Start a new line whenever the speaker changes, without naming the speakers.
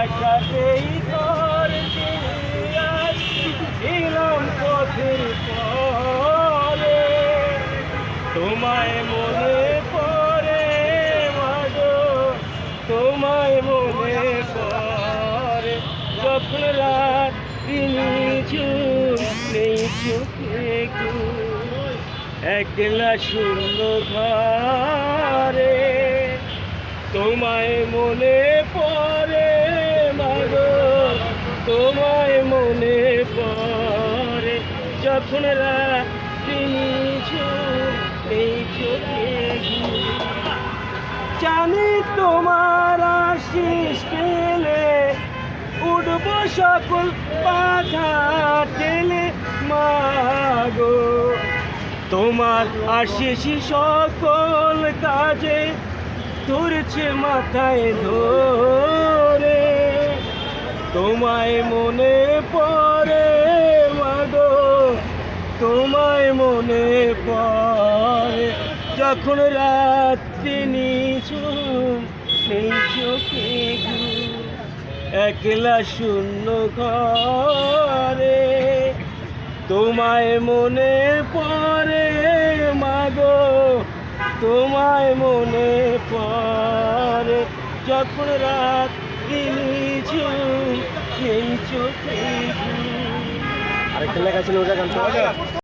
একাতেই ঘর ছিলাম পথের পরে, তোমায় মনে পড়ে মাগো, তোমায় মনে পড়ে। যখন রাত নিঝুম নেই চোখে ঘুম, একলা শূন্য ঘরে তোমায় মনে পড়ে মাগো, তোমায় মনে পড়ে। যখন রাত্রি নিঝুম এই চোখে ঘুম, জানি তোমার আশিস পেলে উঠব সকল বাধা ঠেলে মাগো, তোমার আশিস সকল কাজে ধরছে মাথায় ধরে। তোমায় মনে পড়ে মাগো, তোমায় মনে পড়ে। যখন রাত্রি নিঝুম নেই চোখে ঘুম, একলা শূন্য ঘরে তোমায় মনে পড়ে মাগো, তোমায় মনে পড়ে। যখন রাত্রি নিঝুম নেই চোখে ঘুম।
আরেকটা লেখা ছিল ওটা গান